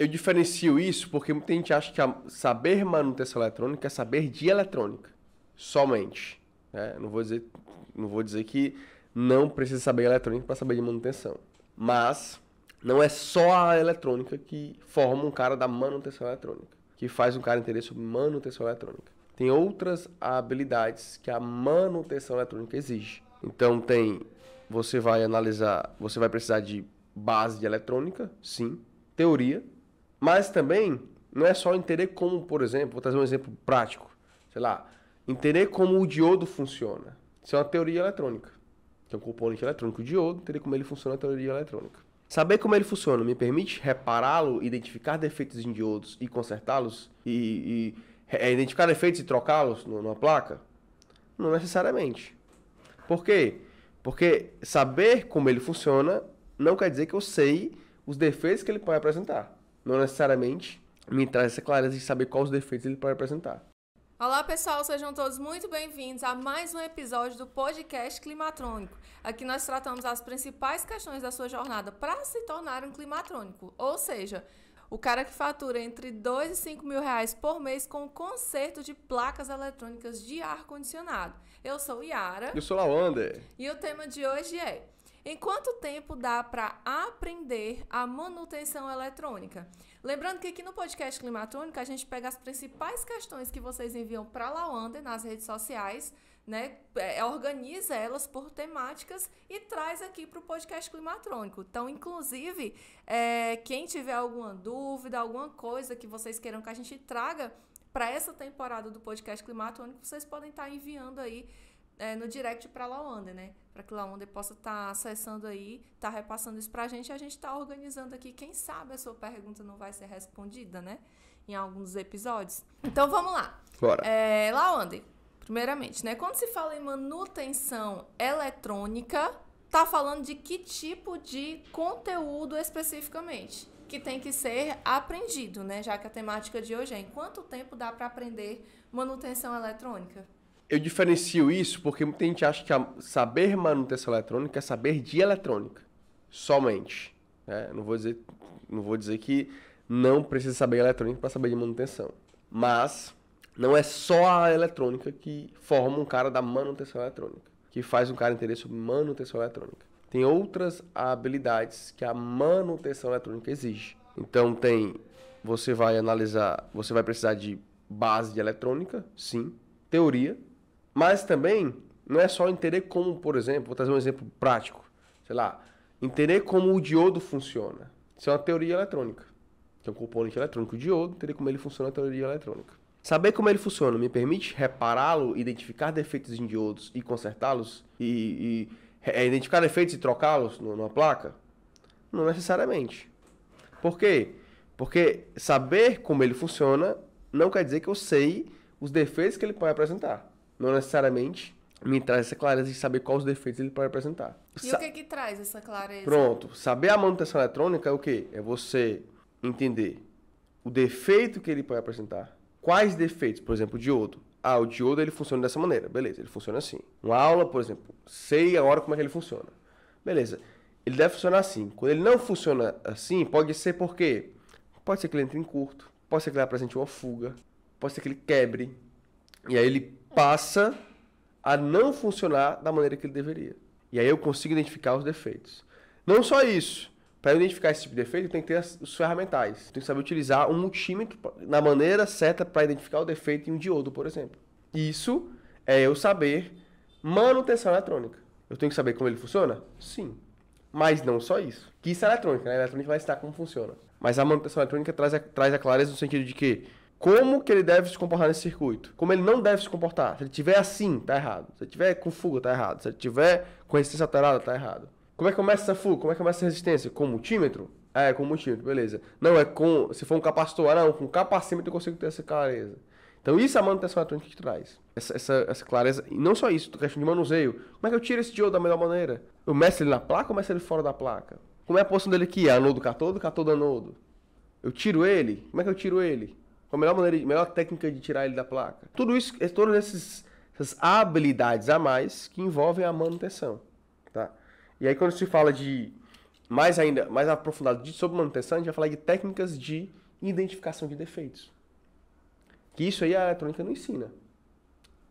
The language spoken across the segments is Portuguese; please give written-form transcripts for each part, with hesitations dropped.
Eu diferencio isso porque muita gente acha que saber manutenção eletrônica é saber de eletrônica, somente. Né? Não vou dizer que não precisa saber eletrônica para saber de manutenção. Mas não é só a eletrônica que forma um cara da manutenção eletrônica, que faz um cara entender sobre manutenção eletrônica. Tem outras habilidades que a manutenção eletrônica exige. Então você vai precisar de base de eletrônica, sim, teoria, mas também não é só entender como, por exemplo, vou trazer um exemplo prático, sei lá, entender como o diodo funciona. Isso é uma teoria eletrônica. Tem um componente eletrônico, o diodo, entender como ele funciona, a teoria eletrônica. Saber como ele funciona me permite repará-lo, identificar defeitos em diodos e consertá-los e identificar defeitos e trocá-los numa placa? Não necessariamente. Por quê? Porque saber como ele funciona não quer dizer que eu sei os defeitos que ele pode apresentar. Não necessariamente me traz essa clareza de saber quais os defeitos ele pode apresentar. Olá pessoal, sejam todos muito bem-vindos a mais um episódio do podcast Climatrônico. Aqui nós tratamos as principais questões da sua jornada para se tornar um climatrônico, ou seja, o cara que fatura entre 2 e 5 mil reais por mês com o conserto de placas eletrônicas de ar-condicionado. Eu sou Yara. Eu sou Lawander. E o tema de hoje é: em quanto tempo dá para aprender a manutenção eletrônica? Lembrando que aqui no podcast Climatrônico a gente pega as principais questões que vocês enviam para a Lawander nas redes sociais, né? Organiza elas por temáticas e traz aqui para o podcast Climatrônico. Então, inclusive, quem tiver alguma dúvida, alguma coisa que vocês queiram que a gente traga para essa temporada do podcast Climatrônico, vocês podem estar enviando aí no direct para a Lawander, né? Para que a Lawander possa estar acessando aí, estar repassando isso para a gente está organizando aqui. Quem sabe a sua pergunta não vai ser respondida, né? Em alguns episódios. Então, vamos lá. Bora. Lawander, primeiramente, né? Quando se fala em manutenção eletrônica, tá falando de que tipo de conteúdo especificamente que tem que ser aprendido, né? Já que a temática de hoje é em quanto tempo dá para aprender manutenção eletrônica? Eu diferencio isso porque muita gente acha que saber manutenção eletrônica é saber de eletrônica, somente. Né? Não vou dizer que não precisa saber eletrônica para saber de manutenção. Mas não é só a eletrônica que forma um cara da manutenção eletrônica, que faz um cara entender sobre manutenção eletrônica. Tem outras habilidades que a manutenção eletrônica exige. Então você vai precisar de base de eletrônica, sim, teoria, mas também não é só entender como, por exemplo, vou trazer um exemplo prático, sei lá, entender como o diodo funciona. Isso é uma teoria eletrônica. Tem um componente eletrônico, o diodo, entender como ele funciona, a teoria eletrônica. Saber como ele funciona me permite repará-lo, identificar defeitos em diodos e consertá-los e identificar defeitos e trocá-los numa placa? Não necessariamente. Por quê? Porque saber como ele funciona não quer dizer que eu sei os defeitos que ele pode apresentar. Não necessariamente me traz essa clareza de saber quais os defeitos ele pode apresentar. E o que traz essa clareza? Pronto. Saber a manutenção eletrônica é o quê? É você entender o defeito que ele pode apresentar. Quais defeitos? Por exemplo, o diodo. O diodo ele funciona dessa maneira. Beleza, ele funciona assim. Uma aula, por exemplo, sei agora como é que ele funciona. Beleza. Ele deve funcionar assim. Quando ele não funciona assim, pode ser por quê? Pode ser que ele entre em curto. Pode ser que ele apresente uma fuga. Pode ser que ele quebre. E aí ele passa a não funcionar da maneira que ele deveria. E aí eu consigo identificar os defeitos. Não só isso. Para eu identificar esse tipo de defeito, eu tenho que ter os ferramentais. Eu tenho que saber utilizar um multímetro na maneira certa para identificar o defeito em um diodo, por exemplo. Isso é eu saber manutenção eletrônica. Eu tenho que saber como ele funciona? Sim. Mas não só isso. Que isso é eletrônica, né? A eletrônica vai ensinar como funciona. Mas a manutenção eletrônica traz a clareza no sentido de que como que ele deve se comportar nesse circuito? Como ele não deve se comportar? Se ele estiver assim, tá errado. Se ele estiver com fuga, tá errado. Se ele estiver com resistência alterada, tá errado. Como é que começa essa fuga? Como é que começa essa resistência? Com multímetro? Com multímetro, beleza. Não, se for um capacitor, não, com capacímetro eu consigo ter essa clareza. Então isso é a manutenção eletrônica que traz. Essa clareza. E não só isso, questão de manuseio. Como é que eu tiro esse diodo da melhor maneira? Eu meço ele na placa ou meço ele fora da placa? Como é a posição dele aqui? Anodo, catodo, anodo. Eu tiro ele? Como é que eu tiro ele? Qual a melhor técnica de tirar ele da placa? Tudo isso, todas essas habilidades a mais que envolvem a manutenção. Tá? E aí quando se fala de mais aprofundado sobre manutenção, a gente vai falar de técnicas de identificação de defeitos. Que isso aí a eletrônica não ensina.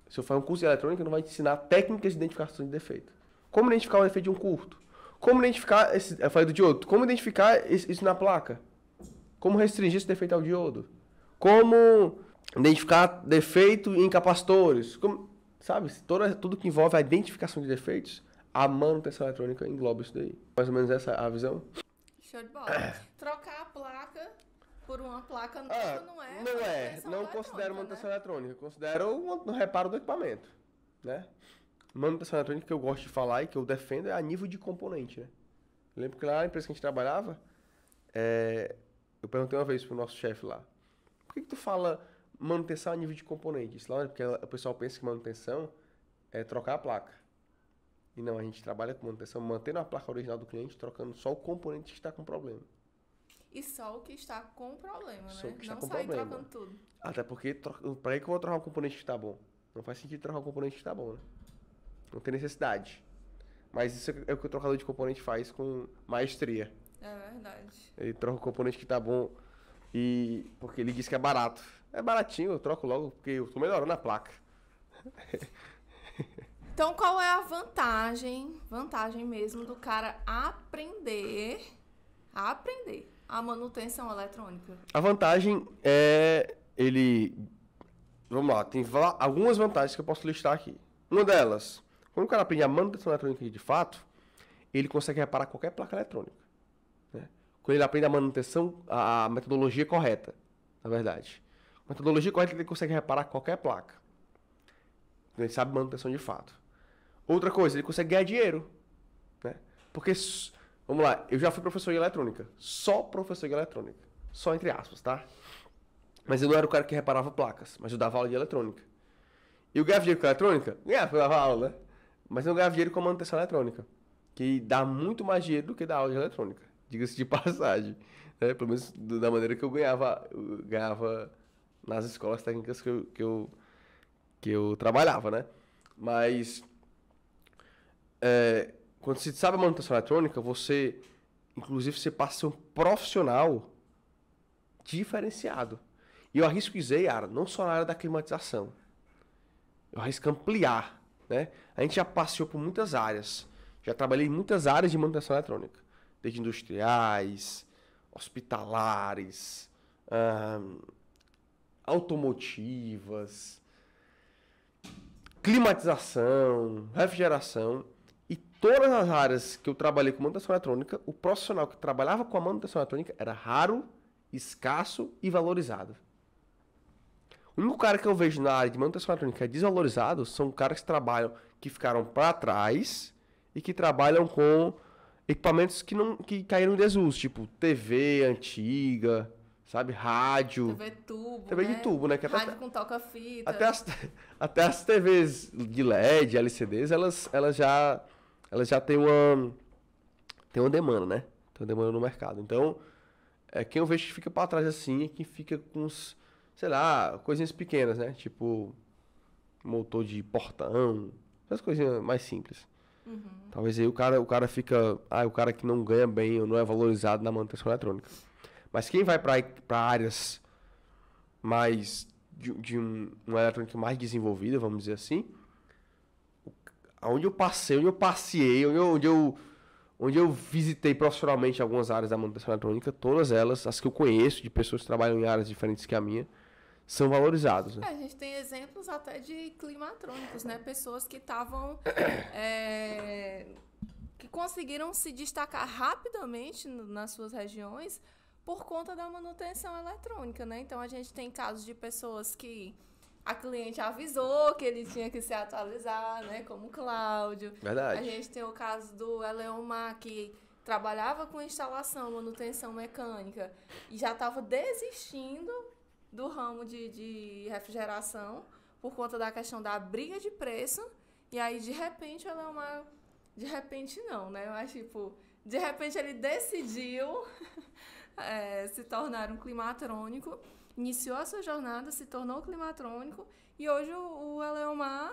Se eu for um curso de eletrônica, não vai te ensinar técnicas de identificação de defeito. Como identificar o defeito de um curto? Como identificar, eu falei do diodo, como identificar isso na placa? Como restringir esse defeito ao diodo? Como identificar defeito em capacitores? Sabe, tudo que envolve a identificação de defeitos, a manutenção eletrônica engloba isso daí. Mais ou menos essa é a visão. Show de bola. Trocar a placa por uma placa nova não considero manutenção eletrônica. Considero um reparo do equipamento, né? Manutenção eletrônica que eu gosto de falar e que eu defendo é a nível de componente, né? Eu lembro que lá na empresa que a gente trabalhava, eu perguntei uma vez pro nosso chefe lá, por que tu fala manutenção a nível de componente? Isso lá, porque o pessoal pensa que manutenção é trocar a placa. E não, a gente trabalha com manutenção, mantendo a placa original do cliente, trocando só o componente que está com problema. E só o que está com problema, só né? o que está não com sair problema. trocando tudo. Até porque, para que eu vou trocar um componente que está bom? Não faz sentido trocar um componente que está bom, né? Não tem necessidade. Mas isso é o que o trocador de componente faz com maestria. É verdade. Ele troca o componente que está bom porque ele diz que é barato. É baratinho, eu troco logo porque eu estou melhorando a placa. Então, qual é a vantagem mesmo do cara aprender a manutenção eletrônica? A vantagem é vamos lá, tem algumas vantagens que eu posso listar aqui. Uma delas, quando o cara aprende a manutenção eletrônica de fato, ele consegue reparar qualquer placa eletrônica, né? Quando ele aprende a manutenção, a metodologia correta, na verdade. A metodologia correta, ele consegue reparar qualquer placa. Ele sabe manutenção de fato. Outra coisa, ele consegue ganhar dinheiro, né? Porque, vamos lá, eu já fui professor de eletrônica. Só professor de eletrônica. Só entre aspas, tá? Mas eu não era o cara que reparava placas, mas eu dava aula de eletrônica. E eu ganhava dinheiro com a eletrônica? Ganhava, eu dava aula, né? Mas eu ganhava dinheiro com a manutenção eletrônica. Que dá muito mais dinheiro do que dar aula de eletrônica. Diga-se de passagem. Né? Pelo menos da maneira que eu ganhava nas escolas técnicas que eu trabalhava, né? Mas quando você sabe a manutenção eletrônica, inclusive, você passa a ser um profissional diferenciado. E eu arrisco dizer, Yara, não só na área da climatização. Eu arrisco ampliar, né? A gente já passeou por muitas áreas. Já trabalhei em muitas áreas de manutenção eletrônica. Desde industriais, hospitalares, automotivas, climatização, refrigeração. E todas as áreas que eu trabalhei com manutenção eletrônica, o profissional que trabalhava com a manutenção eletrônica era raro, escasso e valorizado. O único cara que eu vejo na área de manutenção eletrônica desvalorizado são caras que ficaram para trás e que trabalham com equipamentos que caíram em desuso, tipo TV antiga, sabe, rádio. TV tubo, TV né? de tubo, né? Que rádio com toca-fita. Até as TVs de LED, LCDs, elas já têm uma demanda, né? Tem uma demanda no mercado. Então, quem eu vejo que fica para trás assim é quem fica com os, sei lá, coisinhas pequenas, né? Tipo, motor de portão, essas coisinhas mais simples. Uhum. Talvez aí o cara fica, o cara que não ganha bem ou não é valorizado na manutenção eletrônica. Mas quem vai para áreas mais de uma eletrônica mais desenvolvida, vamos dizer assim, onde eu passeei, onde eu visitei profissionalmente algumas áreas da manutenção eletrônica, todas elas, as que eu conheço, de pessoas que trabalham em áreas diferentes que a minha, são valorizados, né? A gente tem exemplos até de climatrônicos, né? Pessoas que estavam... que conseguiram se destacar rapidamente nas suas regiões por conta da manutenção eletrônica, né? Então, a gente tem casos de pessoas que a cliente avisou que ele tinha que se atualizar, né? Como o Cláudio. Verdade. A gente tem o caso do Eleomar, que trabalhava com instalação, manutenção mecânica e já estava desistindo do ramo de refrigeração por conta da questão da briga de preço. E aí, de repente, o Eleomar... De repente, não, né? Mas, tipo, de repente ele decidiu se tornar um climatrônico. iniciou a sua jornada, se tornou climatrônico e hoje o Eleomar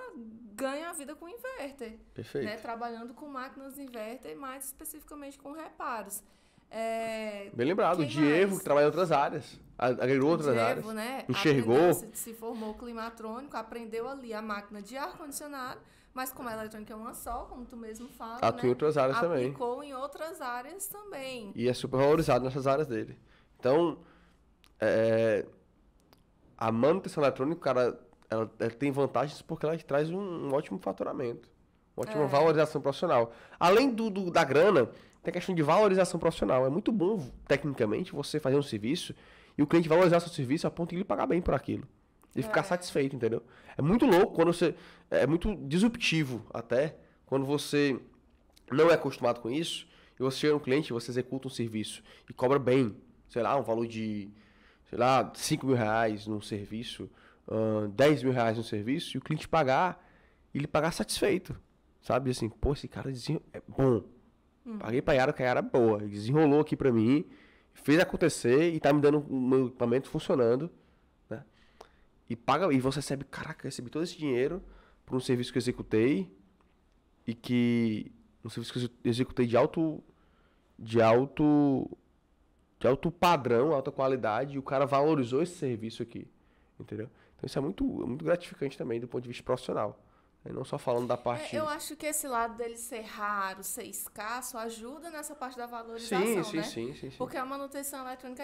ganha a vida com inverter. Perfeito. Né? Trabalhando com máquinas inverter, mais especificamente com reparos. Bem lembrado, o Diego, que trabalha em outras áreas, agregou outras áreas, né? enxergou. Se formou climatrônico, aprendeu ali a máquina de ar-condicionado, mas como a eletrônica é uma só, como tu mesmo fala, Atua né? em outras áreas também. Aplicou em outras áreas também. E é super valorizado nessas áreas dele. Então, a manutenção eletrônica, cara, ela tem vantagens porque ela traz um ótimo faturamento, uma ótima valorização profissional. Além da grana, tem a questão de valorização profissional. É muito bom, tecnicamente, você fazer um serviço e o cliente valorizar seu serviço a ponto de ele pagar bem por aquilo. E ficar satisfeito, entendeu? É muito louco quando você... É muito disruptivo até, quando você não é acostumado com isso, e você chega no cliente, você executa um serviço e cobra bem, sei lá, um valor de, sei lá, 5 mil reais num serviço, 10 mil reais num serviço, e o cliente pagar, e ele pagar satisfeito, sabe? Assim, pô, esse cara é bom. Paguei pra Yara, que a Yara é boa. Ele desenrolou aqui pra mim, fez acontecer e tá me dando o meu equipamento funcionando, né? E você recebe, caraca, eu recebi todo esse dinheiro por um serviço que eu executei um serviço que eu executei de alto padrão, alta qualidade, e o cara valorizou esse serviço aqui, entendeu? Então isso é muito gratificante também do ponto de vista profissional. Não só falando da parte... Eu acho que esse lado dele ser raro, ser escasso, ajuda nessa parte da valorização, né? Sim. Porque a manutenção eletrônica,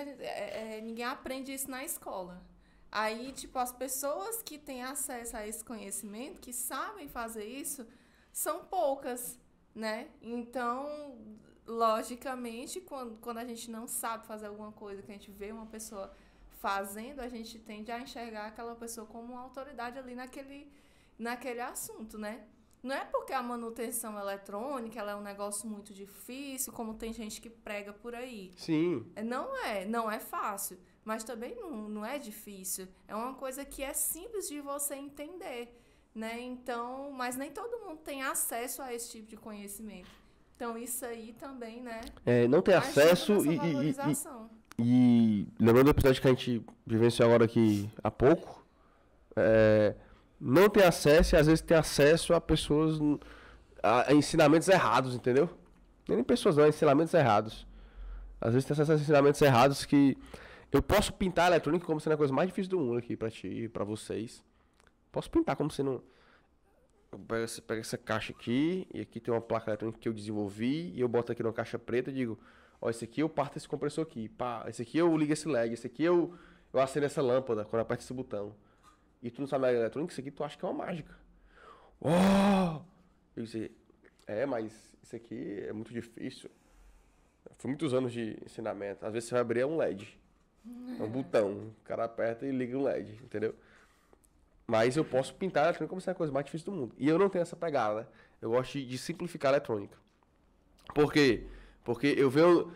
ninguém aprende isso na escola. Aí, tipo, as pessoas que têm acesso a esse conhecimento, que sabem fazer isso, são poucas, né? Então, logicamente, quando a gente não sabe fazer alguma coisa, que a gente vê uma pessoa fazendo, a gente tende a enxergar aquela pessoa como uma autoridade ali naquele assunto, né? Não é porque a manutenção eletrônica ela é um negócio muito difícil, como tem gente que prega por aí. Sim. Não é fácil, mas também não é difícil. É uma coisa que é simples de você entender, né? Então, mas nem todo mundo tem acesso a esse tipo de conhecimento. Então, isso aí também, né? Não ter acesso e lembrando do episódio que a gente vivenciou agora aqui há pouco, não ter acesso e às vezes ter acesso a pessoas, a ensinamentos errados, entendeu? Nem pessoas não, ensinamentos errados. Às vezes tem acesso a ensinamentos errados que eu posso pintar a eletrônica como sendo a coisa mais difícil do mundo aqui pra ti e pra vocês. Posso pintar como sendo... Eu pego essa caixa aqui, e aqui tem uma placa eletrônica que eu desenvolvi, e eu boto aqui numa caixa preta e digo, ó, esse aqui eu parto esse compressor aqui, pá, esse aqui eu ligo esse LED, esse aqui eu acendo essa lâmpada quando eu aperto esse botão. E tu não sabe a eletrônica, isso aqui tu acha que é uma mágica. Oh! Eu disse, mas isso aqui é muito difícil. Foi muitos anos de ensinamento. Às vezes você vai abrir um LED. É um botão. O cara aperta e liga um LED, entendeu? Mas eu posso pintar a eletrônica como se fosse a coisa mais difícil do mundo. E eu não tenho essa pegada, né? Eu gosto de simplificar a eletrônica. Por quê? Porque eu venho...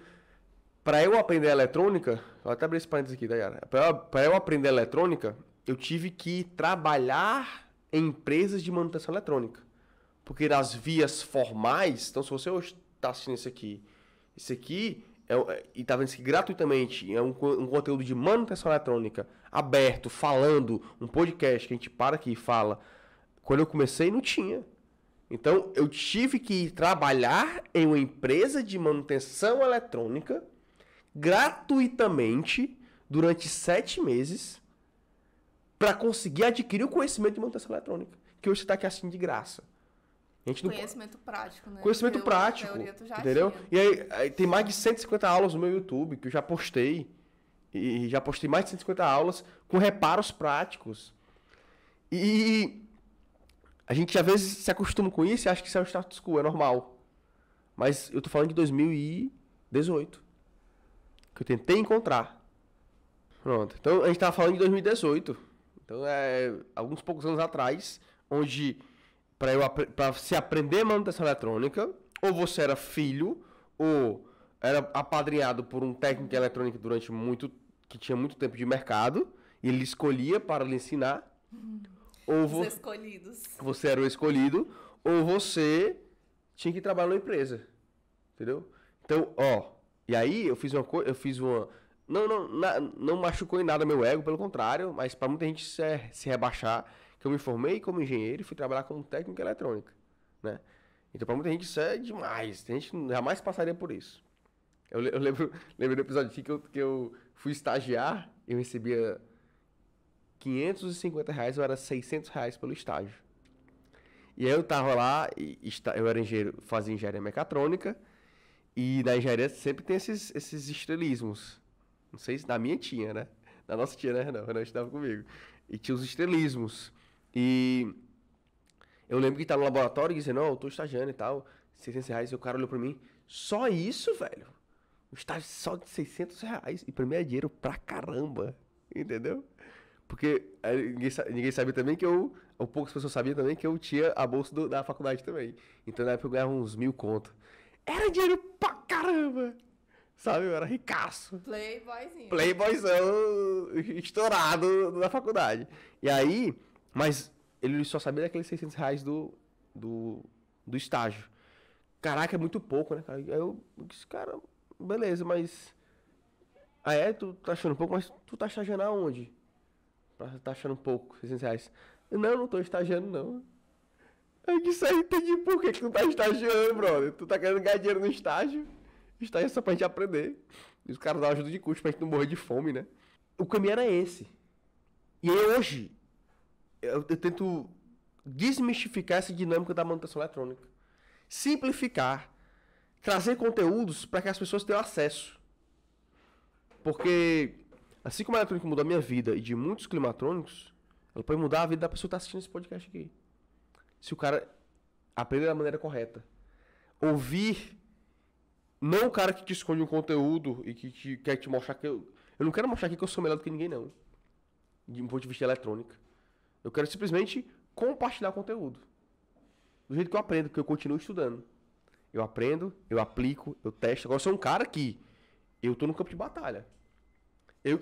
Para eu aprender a eletrônica... Vou até abrir esse parênteses aqui, Dayara. Para eu aprender a eletrônica, eu tive que trabalhar em empresas de manutenção eletrônica. Porque nas vias formais... Então, se você está assistindo isso aqui e está vendo isso aqui gratuitamente, é um conteúdo de manutenção eletrônica, aberto, falando, um podcast que a gente para aqui e fala. Quando eu comecei, não tinha. Então, eu tive que trabalhar em uma empresa de manutenção eletrônica gratuitamente durante 7 meses para conseguir adquirir o conhecimento de manutenção eletrônica, que hoje está aqui assim de graça. Conhecimento prático, né? Conhecimento prático, entendeu? E aí tem mais de 150 aulas no meu YouTube que eu já postei. E já postei mais de 150 aulas com reparos práticos. E a gente às vezes se acostuma com isso e acha que isso é o status quo, é normal. Mas eu tô falando de 2018. Que eu tentei encontrar. Pronto. Então a gente tava falando de 2018. Então alguns poucos anos atrás, onde... Para se aprender manutenção eletrônica, ou você era filho, ou era apadrinhado por um técnico de eletrônica que tinha muito tempo de mercado, e ele escolhia para lhe ensinar. Ou os escolhidos. Você era o escolhido, ou você tinha que trabalhar numa empresa. Entendeu? Então, e aí eu fiz uma não machucou em nada meu ego, pelo contrário, mas para muita gente se rebaixar, que eu me formei como engenheiro e fui trabalhar como técnico em eletrônica, né? Então para muita gente isso é demais, a gente jamais passaria por isso. Eu lembro do episódio aqui que eu fui estagiar, eu recebia R$ 550, eu era R$ 600 pelo estágio. E aí eu tava lá, eu era engenheiro, fazia engenharia mecatrônica, e na engenharia sempre tem esses estrelismos. Não sei se na minha tinha, né? Na nossa tinha, né, Renan? O Renan estudava comigo. E tinha os estrelismos. E eu lembro que estava no laboratório e dizendo, não, eu tô estagiando e tal, R$ 600, e o cara olhou pra mim, só isso, velho? O estágio só de R$ 600, e pra mim é dinheiro pra caramba, entendeu? Porque ninguém sabia também ou poucas pessoas sabiam também que eu tinha a bolsa da faculdade também. Então na época eu ganhava uns 1.000 conto. Era dinheiro pra caramba! Sabe, eu era ricaço. Playboyzinho. Playboyzão estourado na faculdade. E aí, mas ele só sabia daqueles R$ 600 do estágio. Caraca, é muito pouco, né, cara? Aí eu disse, cara, beleza, mas... Ah, tu tá achando pouco, mas tu tá estagiando aonde? Tá achando pouco, R$ 600. Não tô estagiando, não. Eu disse, aí entendi por que tu tá estagiando, brother. Tu tá querendo ganhar dinheiro no estágio. Estágio é só pra gente aprender. E os caras dão ajuda de custo pra gente não morrer de fome, né? O caminho era esse. E aí hoje, eu tento desmistificar essa dinâmica da manutenção eletrônica. Simplificar. Trazer conteúdos para que as pessoas tenham acesso. Porque, assim como a eletrônica mudou a minha vida e de muitos climatrônicos, ela pode mudar a vida da pessoa que está assistindo esse podcast aqui. Se o cara aprender da maneira correta. Ouvir, não o cara que te esconde um conteúdo e que quer te mostrar que eu não quero mostrar aqui que eu sou melhor do que ninguém, não. De um ponto de vista eletrônica. Eu quero simplesmente compartilhar conteúdo. Do jeito que eu aprendo, que eu continuo estudando. Eu aprendo, eu aplico, eu testo. Agora eu sou um cara que eu tô no campo de batalha.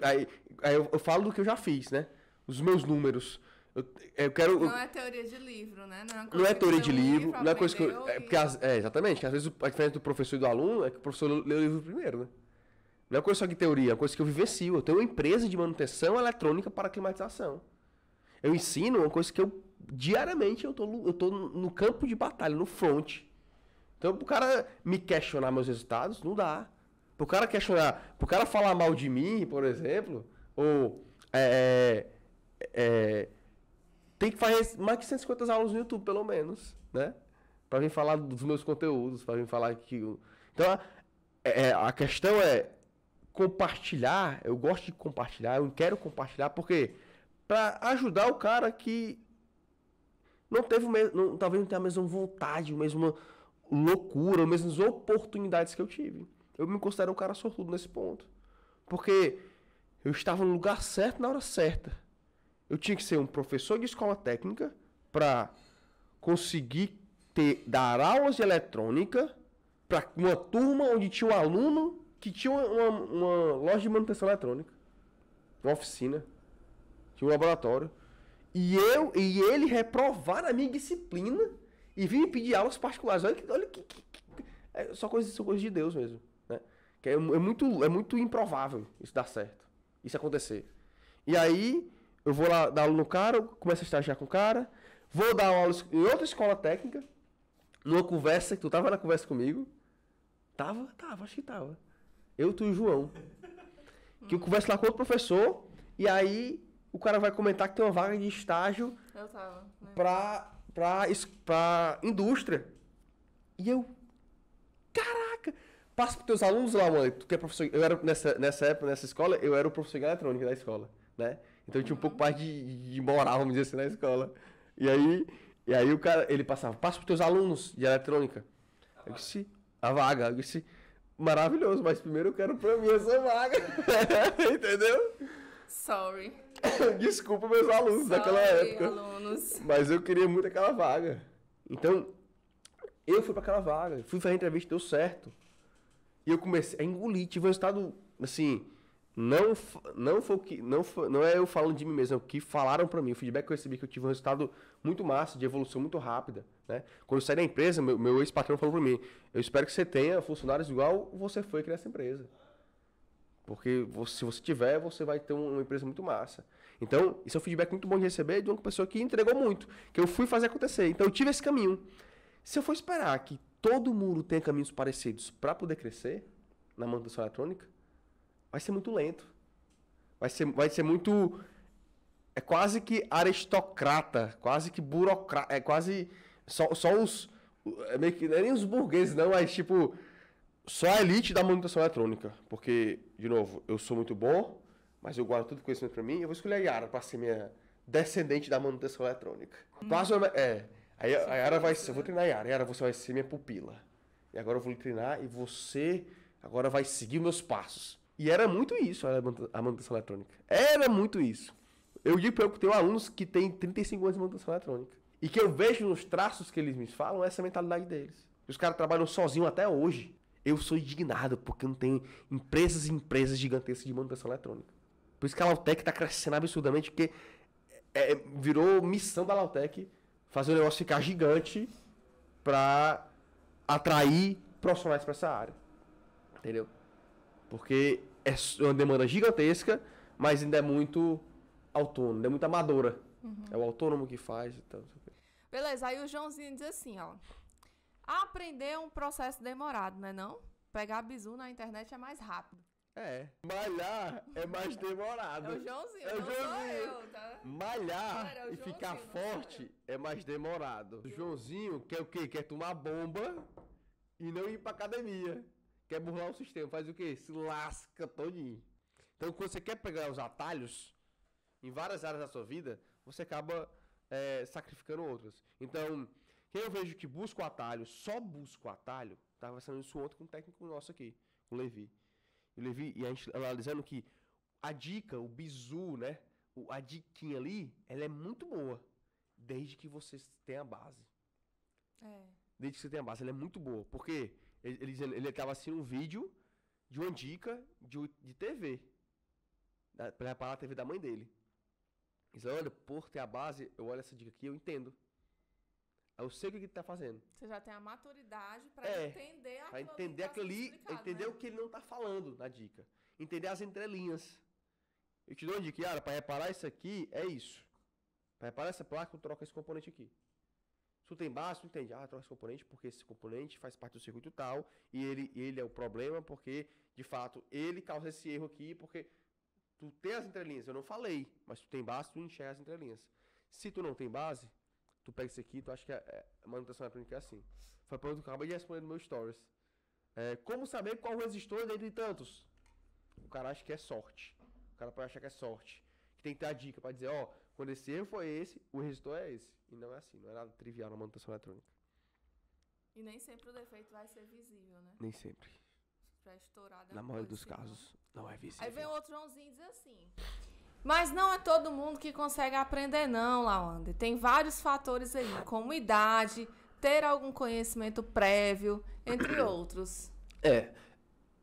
Aí eu falo do que eu já fiz, né? Os meus números. Eu quero... Não é teoria de livro, né? Não é teoria de livro, não é coisa que eu... exatamente. Às vezes a diferença do professor e do aluno é que o professor lê o livro primeiro, né? Não é coisa só de teoria, é uma coisa que eu vivencio. Eu tenho uma empresa de manutenção eletrônica para climatização. Eu ensino uma coisa que eu, diariamente, eu tô no campo de batalha, no front. Então, pro cara me questionar meus resultados, não dá. Pro cara falar mal de mim, por exemplo, ou tem que fazer mais de 150 aulas no YouTube, pelo menos, né? Pra vir falar dos meus conteúdos, pra vir falar que... Então, a questão é compartilhar. Eu gosto de compartilhar, eu quero compartilhar, porque pra ajudar o cara que talvez não tenha a mesma vontade, a mesma loucura, as mesmas oportunidades que eu tive. Eu me considero um cara sortudo nesse ponto. Porque eu estava no lugar certo na hora certa. Eu tinha que ser um professor de escola técnica para conseguir dar aulas de eletrônica para uma turma onde tinha um aluno que tinha uma loja de manutenção eletrônica, uma oficina, tinha um laboratório. E ele reprovar na minha disciplina e vir me pedir aulas particulares. Olha que são coisas de Deus mesmo, né? Que é muito improvável isso dar certo, isso acontecer. E aí eu vou lá dar aula no cara, começo a estagiar com o cara, vou dar aula em outra escola técnica, numa conversa, que tu tava na conversa comigo. Tava, acho que tava. Eu, tu e o João. Que eu converso lá com outro professor, e aí o cara vai comentar que tem uma vaga de estágio pra indústria. E eu, caraca, passa pros teus alunos lá, mano. Tu que é professor. Eu era nessa época, nessa escola, eu era o professor de eletrônica da escola, né? Então eu tinha um pouco mais de moral, vamos dizer assim, na escola. E aí o cara, ele passa pros teus alunos de eletrônica. Eu disse, a vaga. Eu disse, maravilhoso, mas primeiro eu quero pra mim essa vaga. Entendeu? Sorry. Desculpa meus alunos daquela época. Alunos. Mas eu queria muito aquela vaga. Então, eu fui pra aquela vaga. Fui fazer a entrevista, deu certo. E eu comecei a engolir. Tive um resultado, assim... Não é eu falando de mim mesmo, é o que falaram pra mim. O feedback que eu recebi, que eu tive um resultado muito massa, de evolução muito rápida, né? Quando eu saí da empresa, meu ex-patrão falou pra mim, eu espero que você tenha funcionários igual você foi criar essa empresa. Porque se você tiver, você vai ter uma empresa muito massa. Então, isso é um feedback muito bom de receber de uma pessoa que entregou muito, que eu fui fazer acontecer. Então, eu tive esse caminho. Se eu for esperar que todo mundo tenha caminhos parecidos para poder crescer na manutenção eletrônica, vai ser muito lento. Vai ser muito... É quase que aristocrata, quase que burocrata, é quase... Só os... É meio que, não é nem os burgueses, não, mas tipo... Só a elite da manutenção eletrônica. Porque, de novo, eu sou muito bom, mas eu guardo todo o conhecimento pra mim. Eu vou escolher a Yara pra ser minha descendente da manutenção eletrônica. Aí a Yara vai ser... Eu vou treinar a Yara. Yara, você vai ser minha pupila. E agora eu vou lhe treinar e você agora vai seguir meus passos. E era muito isso a manutenção eletrônica. Era muito isso. Eu digo para eu que tenho alunos que têm 35 anos de manutenção eletrônica. E que eu vejo nos traços que eles me falam essa mentalidade deles. Os caras trabalham sozinhos até hoje. Eu sou indignado porque não tem empresas e empresas gigantescas de manutenção eletrônica. Por isso que a Lautec está crescendo absurdamente, porque virou missão da Lautec fazer o negócio ficar gigante para atrair profissionais para essa área. Entendeu? Porque é uma demanda gigantesca, mas ainda é muito autônomo, ainda é muito amadora. É o autônomo que faz e tal. Beleza, aí o Joãozinho diz assim, ó. Aprender é um processo demorado, né não? Pegar bizu na internet é mais rápido. Malhar é mais demorado. É o Joãozinho, é o não Joãozinho. sou eu, tá? Malhar Cara, e ficar forte é mais demorado. O Joãozinho quer o quê? Quer tomar bomba e não ir pra academia. Quer burlar o sistema. Faz o quê? Se lasca todinho. Então, quando você quer pegar os atalhos em várias áreas da sua vida, você acaba sacrificando outras. Então, quem eu vejo que busca o atalho, só busca o atalho, estava fazendo isso ontem com um técnico nosso aqui, o Levi. E a gente analisando que a dica, o bizu, né? A diquinha ali, ela é muito boa. Desde que você tenha a base. Desde que você tenha a base, ela é muito boa. Porque ele estava assistindo um vídeo de uma dica de TV. Para reparar a TV da mãe dele. Ele disse, olha, por ter a base, eu olho essa dica aqui e eu entendo. Eu sei o que ele está fazendo. Você já tem a maturidade para entender aquilo. Para entender aquilo ali, entender, né? O que ele não está falando na dica. Entender as entrelinhas. Eu te dou uma dica, Yara, para reparar isso aqui, é isso. Para reparar essa placa, eu troco esse componente aqui. Se tu tem base, tu entende. Troca esse componente porque esse componente faz parte do circuito tal. E ele é o problema porque, de fato, ele causa esse erro aqui porque tu tem as entrelinhas. Eu não falei, mas tu tem base, tu enxerga as entrelinhas. Se tu não tem base, tu pega isso aqui, tu acha que a manutenção eletrônica é assim. Foi a pergunta que eu acabei de responder no meu stories. Como saber qual resistor dentre tantos? O cara acha que é sorte. O cara pode achar que é sorte. Que tem que ter a dica para dizer, quando esse erro foi esse, o resistor é esse. E não é assim, não é nada trivial na manutenção eletrônica. E nem sempre o defeito vai ser visível, né? Nem sempre. Pra estourar na maioria dos casos, não é visível. Aí vem outro Joãozinho e diz assim... Mas não é todo mundo que consegue aprender não, Lawande. Tem vários fatores aí, como idade, ter algum conhecimento prévio, entre outros.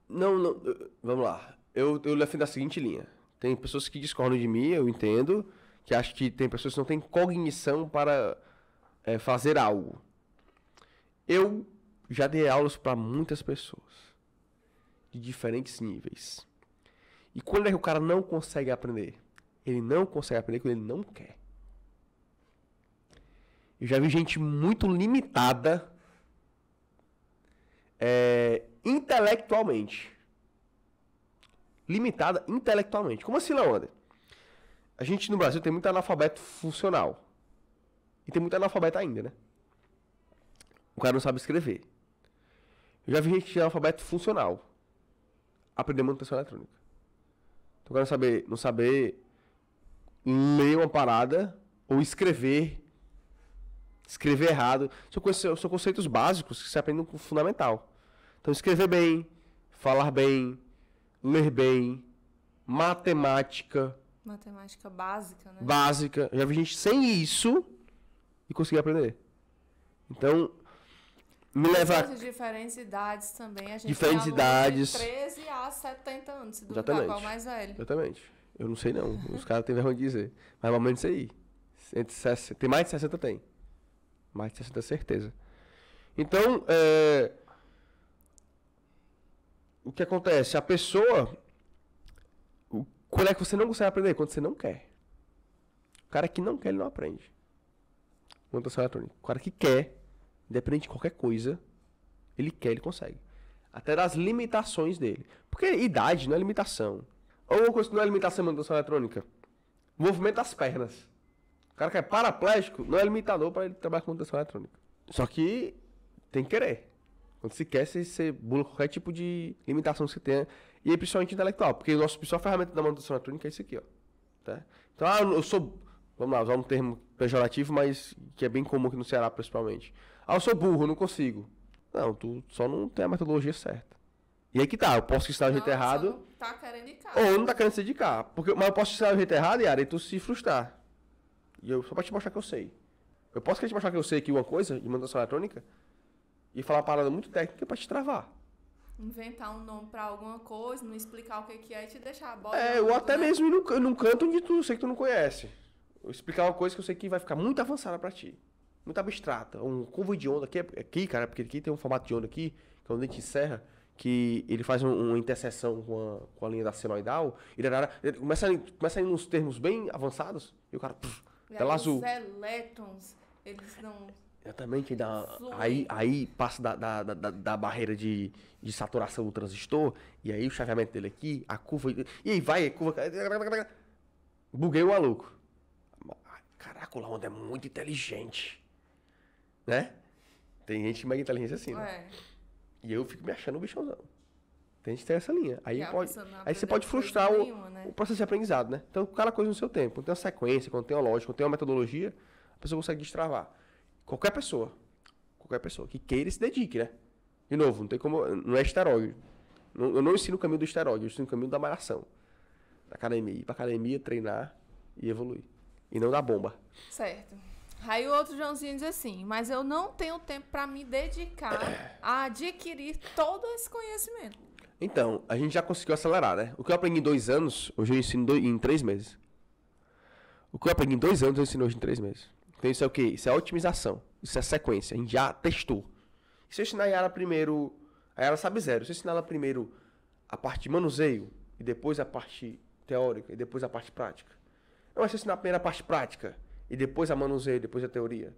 Não, vamos lá. Eu defendo a seguinte linha. Tem pessoas que discordam de mim, eu entendo, que acham que tem pessoas que não têm cognição para fazer algo. Eu já dei aulas para muitas pessoas, de diferentes níveis. E quando é que o cara não consegue aprender? Ele não consegue aprender quando ele não quer. Eu já vi gente muito limitada intelectualmente. Limitada intelectualmente. Como assim, Lawander? A gente no Brasil tem muito analfabeto funcional. E tem muito analfabeto ainda, né? O cara não sabe escrever. Eu já vi gente de analfabeto funcional aprender manutenção eletrônica. Então o cara não saber ler uma parada ou escrever errado. São conceitos básicos que se aprendem com fundamental. Então, escrever bem, falar bem, ler bem, matemática. Matemática básica, né? Básica. Eu já vi gente sem isso e conseguir aprender. Então, me leva a... diferentes idades também. A gente diferentes tem idades. De 13 a 70 anos, se duvidar Exatamente. qual é o mais velho. Exatamente. Eu não sei não. Os caras têm vergonha de dizer. Mas normalmente isso aí. Entre 60, tem mais de 60 tem. Mais de 60 certeza. Então, o que acontece? A pessoa, Quando é que você não consegue aprender? Quando você não quer. O cara que não quer, ele não aprende. Manutenção eletrônica. O cara que quer, independente de qualquer coisa, ele quer, ele consegue. Até das limitações dele. Porque idade não é limitação. Ou uma coisa que não é limitação em manutenção eletrônica. Movimento das pernas. O cara que é paraplégico não é limitador para ele trabalhar com manutenção eletrônica. Só que tem que querer. Quando se quer, você bula qualquer tipo de limitação que você tenha. E aí, principalmente intelectual. Porque a nossa principal ferramenta da manutenção eletrônica é isso aqui, ó. Tá? Então, eu sou... Vamos lá, usar um termo pejorativo, mas que é bem comum aqui no Ceará, principalmente. Eu sou burro, eu não consigo. Não, tu só não tem a metodologia certa. E aí que tá, eu posso ensinar o jeito errado. Não tá querendo indicar. Ou não tá querendo se dedicar. Mas eu posso ensinar o jeito errado, Yara, e tu se frustrar. E eu só pra te mostrar que eu sei. Eu posso querer te mostrar que eu sei aqui uma coisa de manutenção eletrônica e falar uma parada muito técnica pra te travar. Inventar um nome pra alguma coisa, não explicar o que é e te deixar a bola. Ou até mesmo ir num canto onde tu sei que tu não conhece. Eu explicar uma coisa que eu sei que vai ficar muito avançada pra ti. Muito abstrata. Um curva de onda aqui, cara, porque aqui tem um formato de onda aqui, que é um dente de serra, que ele faz uma interseção com a linha da senoidal, ele começa a ir nos termos bem avançados, e o cara, tela azul. Os elétrons, eles não... Exatamente, aí passa da barreira de saturação do transistor, e aí o chaveamento dele aqui, a curva, e aí vai, a curva... Buguei o maluco. Caraca, o Laonda é muito inteligente. Né? Tem gente mega inteligente assim, né? E eu fico me achando um bichãozão. Tem gente que tem essa linha. Aí você pode frustrar o processo de aprendizado, né? Então, cada coisa no seu tempo. Quando tem uma sequência, quando tem uma lógica, quando tem uma metodologia, a pessoa consegue destravar. Qualquer pessoa que queira e se dedique, né? De novo, não tem como... Não é esteroide. Eu não ensino o caminho do esteroide, eu ensino o caminho da malhação. Da academia. Ir pra academia, treinar e evoluir. E não da bomba. Certo. Aí o outro Joãozinho diz assim, mas eu não tenho tempo para me dedicar a adquirir todo esse conhecimento. Então, a gente já conseguiu acelerar, né? O que eu aprendi em 2 anos, hoje eu ensino em 3 meses. O que eu aprendi em 2 anos, eu ensino hoje em 3 meses. Então isso é o quê? Isso é otimização. Isso é sequência. A gente já testou. E se eu ensinar a Yara primeiro... A Yara sabe zero. Se eu ensinar ela primeiro a parte de manuseio, e depois a parte teórica, e depois a parte prática. Não, mas se eu ensinar primeiro a parte prática, e depois a manuseio, depois a teoria.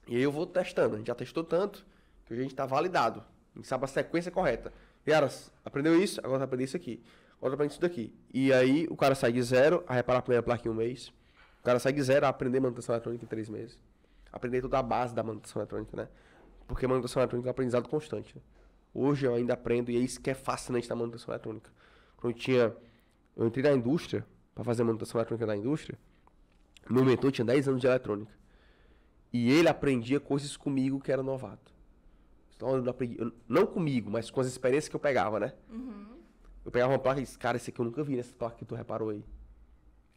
E aí eu vou testando. A gente já testou tanto que a gente está validado. A gente sabe a sequência correta. Yara, aprendeu isso? Agora vai aprender isso aqui. Agora aprende isso daqui. E aí o cara sai de zero a reparar a primeira placa em 1 mês. O cara sai de zero a aprender manutenção eletrônica em 3 meses. Aprender toda a base da manutenção eletrônica, né? Porque manutenção eletrônica é um aprendizado constante. Né? Hoje eu ainda aprendo e é isso que é fascinante da manutenção eletrônica. Quando eu entrei na indústria, para fazer a manutenção eletrônica da indústria, meu mentor tinha 10 anos de eletrônica. E ele aprendia coisas comigo que era novato. Então eu não aprendi, não comigo, mas com as experiências que eu pegava, né? Uhum. Eu pegava uma placa e disse, cara, esse aqui eu nunca vi nessa placa que tu reparou aí.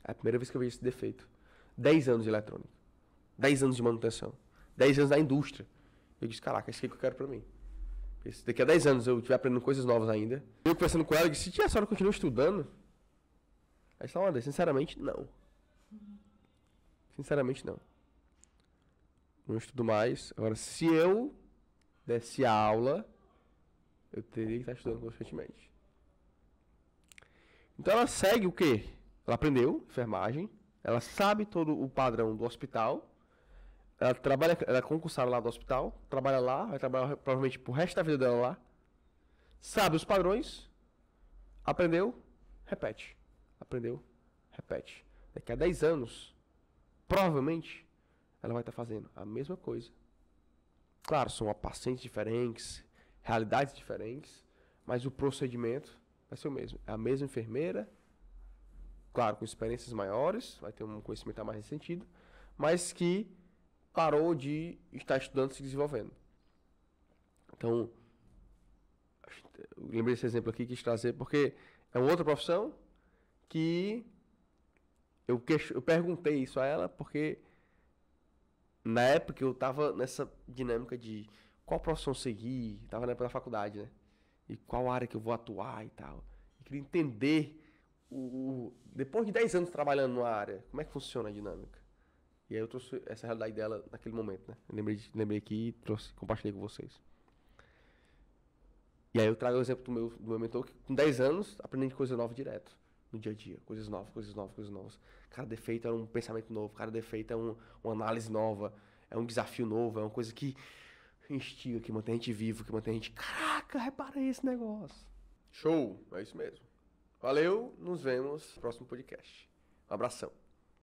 É a primeira vez que eu vejo esse defeito. 10 anos de eletrônica. 10 anos de manutenção. 10 anos da indústria. Eu disse, caraca, esse aqui que eu quero pra mim. Se daqui a 10 anos eu estiver aprendendo coisas novas ainda. Eu conversando com ela, eu disse, tia, a senhora continua estudando? Aí só uma sinceramente, não. Sinceramente, não. Não estudo mais. Agora, se eu desse aula, eu teria que estar estudando constantemente. Então ela segue o quê? Ela aprendeu enfermagem, ela sabe todo o padrão do hospital, ela trabalha, ela é concursada lá do hospital, trabalha lá, vai trabalhar provavelmente pro resto da vida dela lá, sabe os padrões, aprendeu, repete. Aprendeu, repete. Daqui a 10 anos, provavelmente, ela vai estar fazendo a mesma coisa. Claro, são pacientes diferentes, realidades diferentes, mas o procedimento vai ser o mesmo. É a mesma enfermeira, claro, com experiências maiores, vai ter um conhecimento mais nesse sentido, mas que parou de estar estudando e se desenvolvendo. Então, eu lembrei desse exemplo aqui, quis trazer, porque é uma outra profissão que eu perguntei isso a ela, porque na época eu estava nessa dinâmica de qual profissão seguir, estava na época da faculdade, né? E qual área que eu vou atuar e tal. Eu queria entender, depois de 10 anos trabalhando numa área, como é que funciona a dinâmica. E aí eu trouxe essa realidade dela naquele momento, né? Eu lembrei aqui e compartilhei com vocês. E aí eu trago o exemplo do meu mentor, que com 10 anos, aprendendo coisa nova direto. No dia a dia. Coisas novas, coisas novas, coisas novas. Cada defeito é um pensamento novo. Cada defeito é uma análise nova. É um desafio novo. É uma coisa que instiga, que mantém a gente vivo, que mantém a gente... Caraca, reparei esse negócio. Show! É isso mesmo. Valeu, nos vemos no próximo podcast. Um abração.